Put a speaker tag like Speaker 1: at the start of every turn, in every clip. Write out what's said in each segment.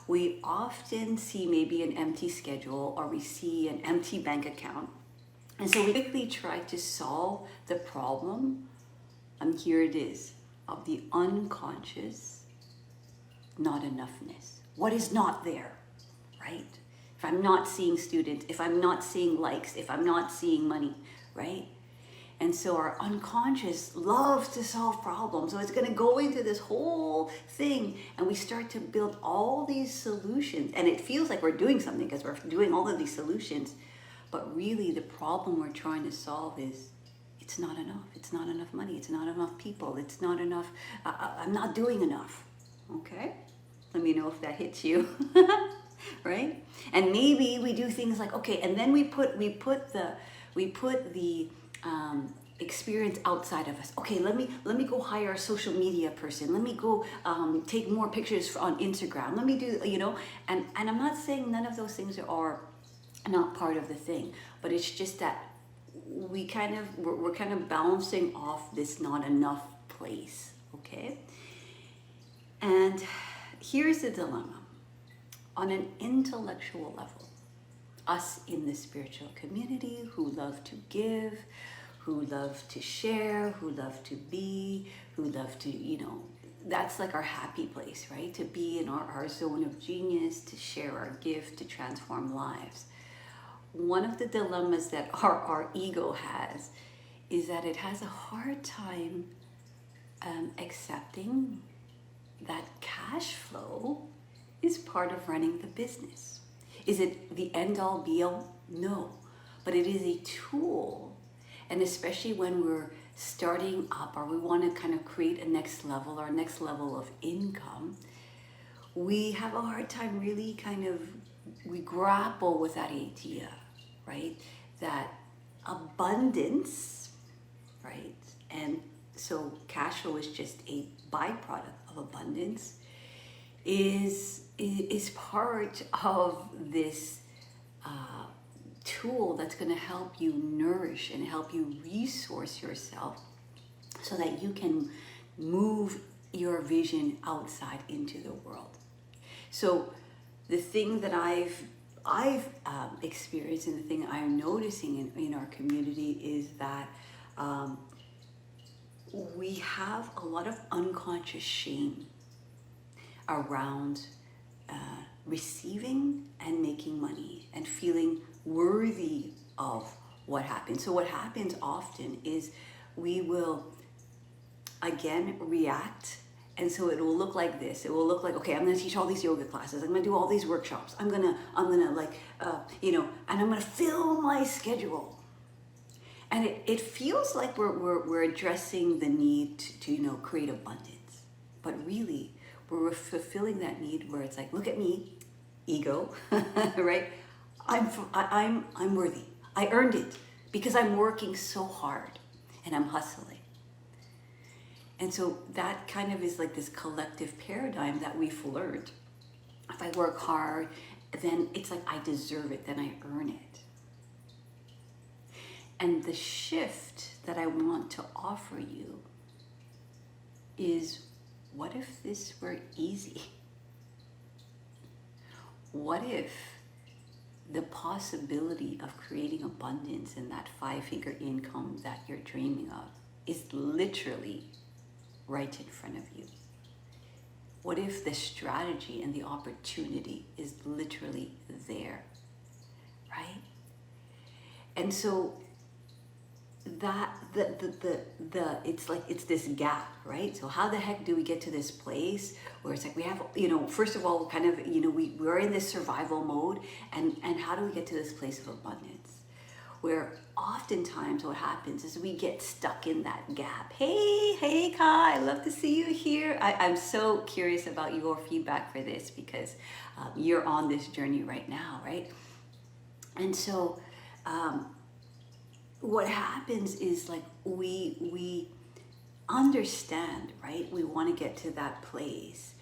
Speaker 1: we often see maybe an empty schedule or we see an empty bank account. And so we quickly try to solve the problem, and here it is, of the unconscious not enoughness. What is not there, right? If I'm not seeing students, if I'm not seeing likes, if I'm not seeing money, right? And so our unconscious loves to solve problems. So it's going to go into this whole thing and we start to build all these solutions. And it feels like we're doing something because we're doing all of these solutions. But really the problem we're trying to solve is it's not enough. It's not enough money. It's not enough people. It's not enough. I'm not doing enough. Okay? Let me know if that hits you. Right? And maybe we do things like, okay, and then we put the experience outside of us. Okay, let me go hire a social media person. Let me go take more pictures on Instagram. Let me do, and I'm not saying none of those things are not part of the thing, but it's just that we're kind of bouncing off this not enough place. Okay, and here's the dilemma. On an intellectual level, us in the spiritual community who love to give, who love to share, who love to be, who love to, that's like our happy place, right? To be in our zone of genius, to share our gift, to transform lives. One of the dilemmas that our ego has is that it has a hard time accepting that cash flow is part of running the business. Is it the end all be all? No, but it is a tool. And especially when we're starting up or we want to kind of create a next level or next level of income, we have a hard time really we grapple with that idea, right? That abundance, right? And so cash flow is just a byproduct of abundance, is part of this tool that's going to help you nourish and help you resource yourself so that you can move your vision outside into the world. So the thing that I've experienced and the thing I'm noticing in our community is that we have a lot of unconscious shame around receiving and making money and feeling worthy of what happens. So what happens often is we will again react, and so it will look like this. It will look like, okay, I'm going to teach all these yoga classes. I'm going to do all these workshops. I'm gonna and I'm going to fill my schedule. And it feels like we're addressing the need to create abundance, but really we're fulfilling that need where it's like, look at me, ego, right? I'm worthy. I earned it because I'm working so hard and I'm hustling. And so that kind of is like this collective paradigm that we've learned. If I work hard, then it's like I deserve it, then I earn it. And the shift that I want to offer you is, what if this were easy? What if the possibility of creating abundance and that 5-figure income that you're dreaming of is literally right in front of you? What if the strategy and the opportunity is literally there, right? And so that it's this gap, right? So how the heck do we get to this place where it's like we have, first of all, kind of, we're in this survival mode, and how do we get to this place of abundance? Where oftentimes what happens is we get stuck in that gap. Hey Kai, I love to see you here. I'm so curious about your feedback for this because you're on this journey right now, right? And so what happens is like we understand, right? We want to get to that place,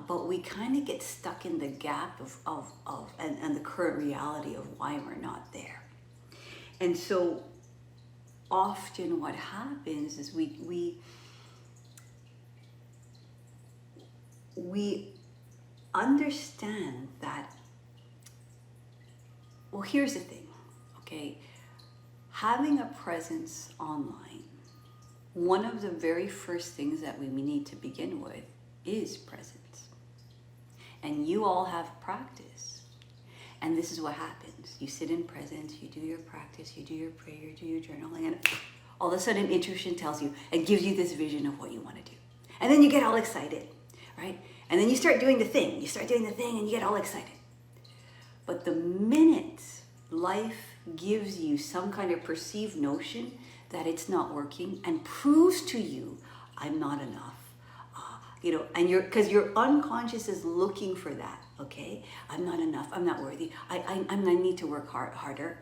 Speaker 1: but we kind of get stuck in the gap and the current reality of why we're not there. And so often what happens is we understand that, well, here's the thing, okay? Having a presence online, one of the very first things that we need to begin with is presence. And you all have practice. And this is what happens. You sit in presence, you do your practice, you do your prayer, you do your journaling, and all of a sudden intuition tells you and gives you this vision of what you want to do. And then you get all excited, right? And then you start doing the thing. You start doing the thing and you get all excited. But the minute life gives you some kind of perceived notion that it's not working and proves to you, I'm not enough, and because your unconscious is looking for that, okay? I'm not enough, I'm not worthy, I need to work harder,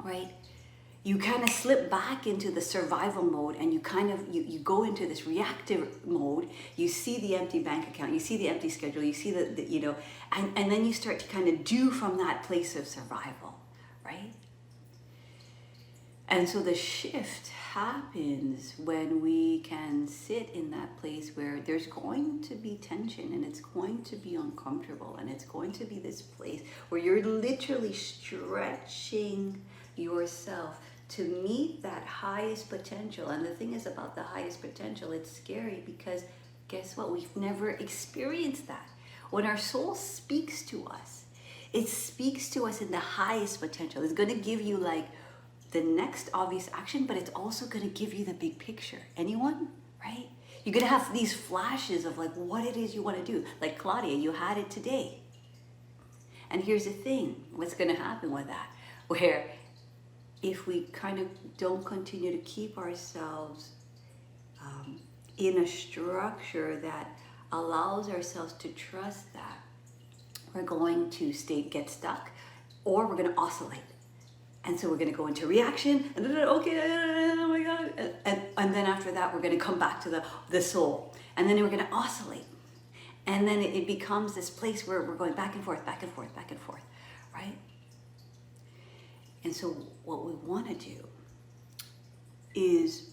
Speaker 1: right? You kind of slip back into the survival mode and you go into this reactive mode. You see the empty bank account, you see the empty schedule, you see and then you start to kind of do from that place of survival, right? And so the shift happens when we can sit in that place where there's going to be tension and it's going to be uncomfortable and it's going to be this place where you're literally stretching yourself to meet that highest potential. And the thing is about the highest potential, it's scary because guess what? We've never experienced that. When our soul speaks to us, it speaks to us in the highest potential. It's going to give you like the next obvious action, but it's also going to give you the big picture. Anyone? Right? You're going to have these flashes of like what it is you want to do. Like Claudia, you had it today. And here's the thing. What's going to happen with that? Where if we kind of don't continue to keep ourselves in a structure that allows ourselves to trust that, we're going to get stuck, or we're going to oscillate. And so we're going to go into reaction, and okay, oh my God. And then after that, we're going to come back to the soul. And then we're going to oscillate. And then it becomes this place where we're going back and forth, back and forth, back and forth, right? And so what we want to do is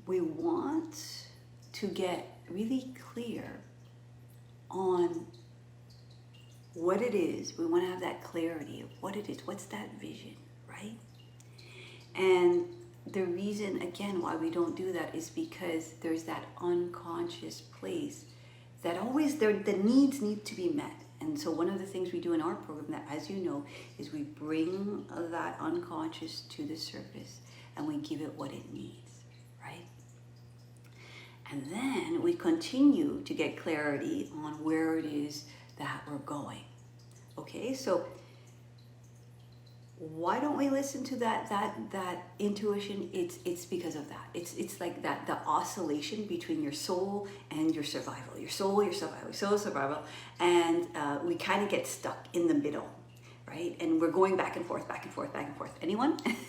Speaker 1: we want to get really clear on what it is. We want to have that clarity of what it is. What's that vision, right? And the reason, again, why we don't do that is because there's that unconscious place that always the needs need to be met. And so one of the things we do in our program, that, as you know, is we bring that unconscious to the surface and we give it what it needs, right? And then we continue to get clarity on where it is that we're going. Okay, so why don't we listen to that intuition? It's because of that. It's like that, the oscillation between your soul and your survival. Your soul, your survival, your soul, survival. And we kind of get stuck in the middle, right? And we're going back and forth, back and forth, back and forth. Anyone?